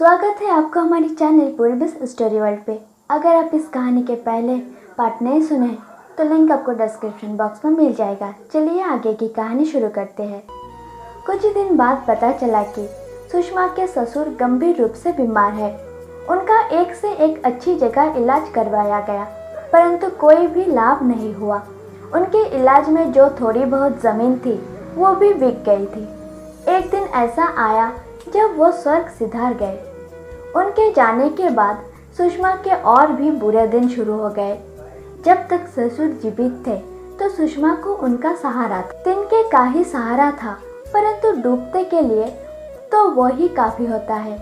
स्वागत है आपका हमारी चैनल पूर्विस स्टोरी वर्ल्ड पे। अगर आप इस कहानी के पहले पार्ट नहीं सुने तो लिंक आपको डिस्क्रिप्शन बॉक्स में मिल जाएगा। चलिए आगे की कहानी शुरू करते हैं। कुछ दिन बाद पता चला कि सुषमा के ससुर गंभीर रूप से बीमार है। उनका एक से एक अच्छी जगह इलाज करवाया गया, परंतु कोई भी लाभ नहीं हुआ। उनके इलाज में जो थोड़ी बहुत ज़मीन थी वो भी बिक गई थी। एक दिन ऐसा आया जब वो स्वर्ग सिधार गए। उनके जाने के बाद सुषमा के और भी बुरे दिन शुरू हो गए। जब तक ससुर जीवित थे तो सुषमा को उनका सहारा था। तिनके का ही सहारा था, परंतु डूबते के लिए तो वो ही काफ़ी होता है।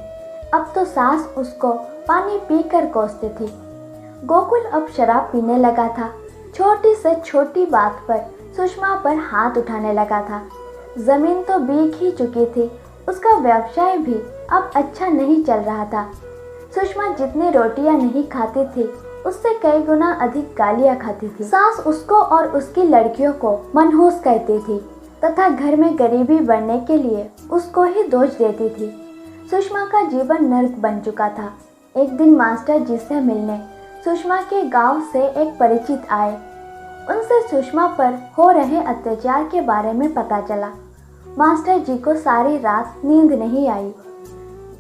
अब तो सास उसको पानी पीकर कोसती थी। गोकुल अब शराब पीने लगा था। छोटी से छोटी बात पर सुषमा पर हाथ उठाने लगा था। जमीन तो बिक ही चुकी थी, उसका व्यवसाय भी अब अच्छा नहीं चल रहा था। सुषमा जितनी रोटियां नहीं खाती थी उससे कई गुना अधिक गालियां खाती थी। सास उसको और उसकी लड़कियों को मनहूस कहती थी तथा घर में गरीबी बढ़ने के लिए उसको ही दोष देती थी। सुषमा का जीवन नर्क बन चुका था। एक दिन मास्टर जी से मिलने सुषमा के गांव से एक परिचित आए। उनसे सुषमा पर हो रहे अत्याचार के बारे में पता चला। मास्टर जी को सारी रात नींद नहीं आई।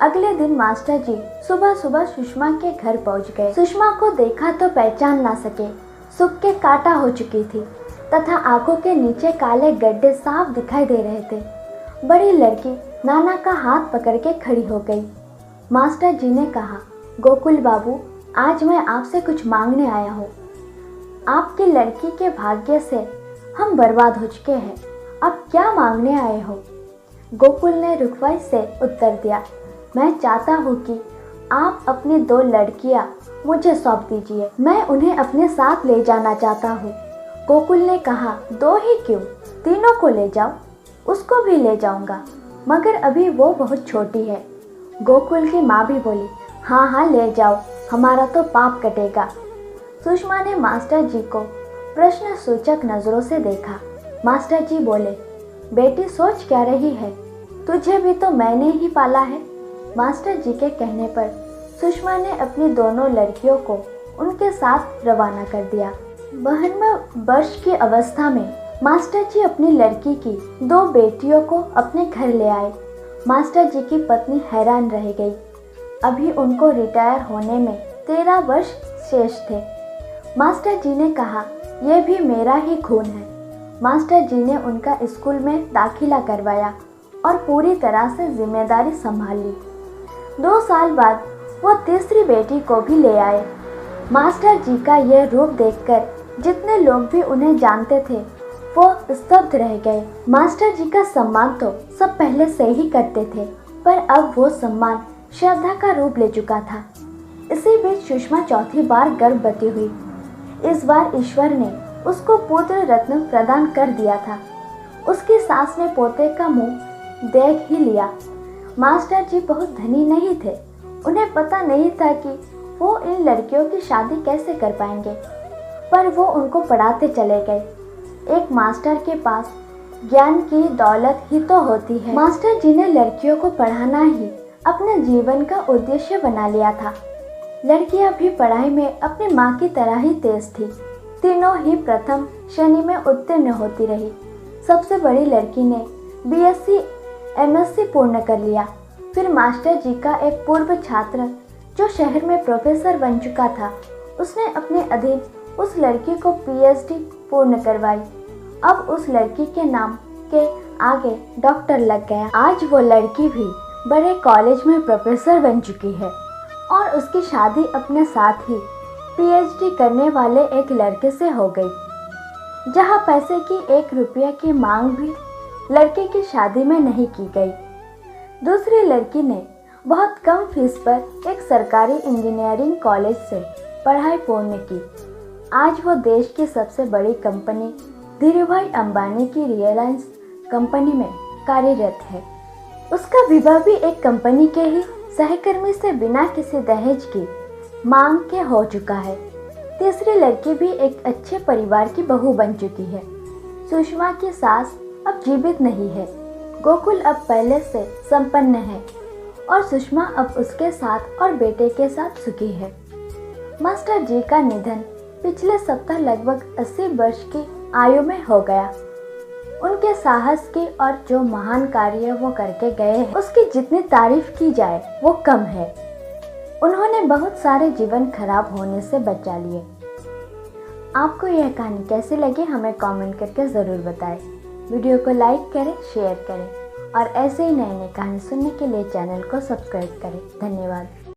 अगले दिन मास्टर जी सुबह सुबह सुषमा के घर पहुंच गए। सुषमा को देखा तो पहचान ना सके। सूख के काटा हो चुकी थी तथा आंखों के नीचे काले गड्ढे साफ दिखाई दे रहे थे। बड़ी लड़की नाना का हाथ पकड़ के खड़ी हो गई। मास्टर जी ने कहा, गोकुल बाबू, आज मैं आपसे कुछ मांगने आया हूँ। आपकी लड़की के भाग्य से हम बर्बाद हो चुके हैं। अब क्या मांगने आए हो? गोकुल ने रुखवाई से उत्तर दिया, मैं चाहता हूँ कि आप अपनी 2 लड़कियाँ मुझे सौंप दीजिए। मैं उन्हें अपने साथ ले जाना चाहता हूँ। गोकुल ने कहा, 2 ही क्यों, तीनों को ले जाओ। उसको भी ले जाऊंगा, मगर अभी वो बहुत छोटी है। गोकुल की माँ भी बोली, हाँ हाँ ले जाओ, हमारा तो पाप कटेगा। सुषमा ने मास्टर जी को प्रश्न सूचक नजरों से देखा। मास्टर जी बोले, बेटी सोच क्या रही है, तुझे भी तो मैंने ही पाला है। मास्टर जी के कहने पर सुषमा ने अपनी दोनों लड़कियों को उनके साथ रवाना कर दिया। 92 वर्ष की अवस्था में मास्टर जी अपनी लड़की की 2 बेटियों को अपने घर ले आए। मास्टर जी की पत्नी हैरान रह गई। अभी उनको रिटायर होने में 13 वर्ष शेष थे। मास्टर जी ने कहा, यह भी मेरा ही खून है। मास्टर जी ने उनका स्कूल में दाखिला करवाया और पूरी तरह से जिम्मेदारी संभाल ली। 2 साल बाद वो तीसरी बेटी को भी ले आए। मास्टर जी का यह रूप देखकर जितने लोग भी उन्हें जानते थे वो स्तब्ध रह गए। मास्टर जी का सम्मान तो सब पहले से ही करते थे, पर अब वो सम्मान श्रद्धा का रूप ले चुका था। इसी बीच सुषमा चौथी बार गर्भवती हुई। इस बार ईश्वर ने उसको पुत्र रत्न प्रदान कर दिया था। उसकी सास ने पोते का मुंह देख ही लिया। मास्टर जी बहुत धनी नहीं थे। उन्हें पता नहीं था कि वो इन लड़कियों की शादी कैसे कर पाएंगे, पर वो उनको पढ़ाते चले गए। एक मास्टर के पास ज्ञान की दौलत ही तो होती है। मास्टर जी ने लड़कियों को पढ़ाना ही अपने जीवन का उद्देश्य बना लिया था। लड़कियां भी पढ़ाई में अपनी माँ की तरह ही तेज थी। तीनों ही प्रथम श्रेणी में उत्तीर्ण होती रही। सबसे बड़ी लड़की ने बीएससी एमएससी पूर्ण कर लिया। फिर मास्टर जी का एक पूर्व छात्र जो शहर में प्रोफेसर बन चुका था, उसने अपने अधीन उस लड़की को पीएचडी पूर्ण करवाई। अब उस लड़की के नाम के आगे डॉक्टर लग गया। आज वो लड़की भी बड़े कॉलेज में प्रोफेसर बन चुकी है और उसकी शादी अपने साथ ही पीएचडी करने वाले एक लड़के से हो गई। जहां पैसे की 1 रुपया की मांग भी लड़के की शादी में नहीं की गई। दूसरी लड़की ने बहुत कम फीस पर एक सरकारी इंजीनियरिंग कॉलेज से पढ़ाई पूर्ण की। आज वो देश की सबसे बड़ी कंपनी धीरूभाई अंबानी की रिलायंस कंपनी में कार्यरत है। उसका विवाह भी एक कंपनी के ही सहकर्मी से बिना किसी दहेज की मांग के हो चुका है। तीसरी लड़की भी एक अच्छे परिवार की बहू बन चुकी है। सुषमा की सास अब जीवित नहीं है। गोकुल अब पहले से संपन्न है। और सुषमा अब उसके साथ और बेटे के साथ सुखी है। मास्टर जी का निधन पिछले सप्ताह लगभग 80 वर्ष की आयु में हो गया। उनके साहस की और जो महान कार्य वो करके गए हैं उसकी जितनी तारीफ की जाए वो कम है। उन्होंने बहुत सारे जीवन खराब होने से बचा लिए। आपको यह कहानी कैसी लगी हमें कमेंट करके ज़रूर बताएं। वीडियो को लाइक करें, शेयर करें और ऐसे ही नए नए कहानी सुनने के लिए चैनल को सब्सक्राइब करें। धन्यवाद।